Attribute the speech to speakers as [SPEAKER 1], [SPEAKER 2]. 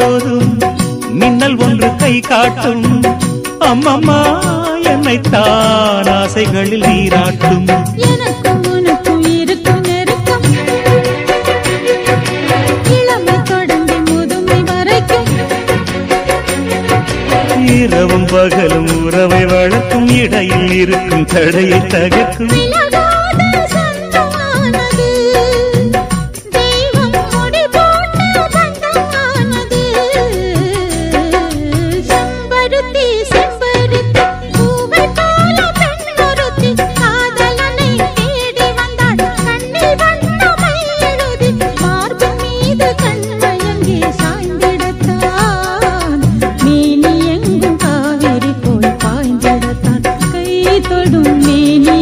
[SPEAKER 1] போதும் மின்னல் ஒன்று கை காட்டும் அம்மம்மா என்னைத்தான் ஆசைகளில் நீராட்டும்
[SPEAKER 2] எனக்கும் உனக்கும் இருக்கும் நெருக்கம் இளமை தொடங்கி முதுமை வரைக்கும்
[SPEAKER 1] இரவும் பகலும் உறவை வளர்க்கும் இடையில் இருக்கும் தடையை தகர்க்கும்
[SPEAKER 2] தொடும் மேனி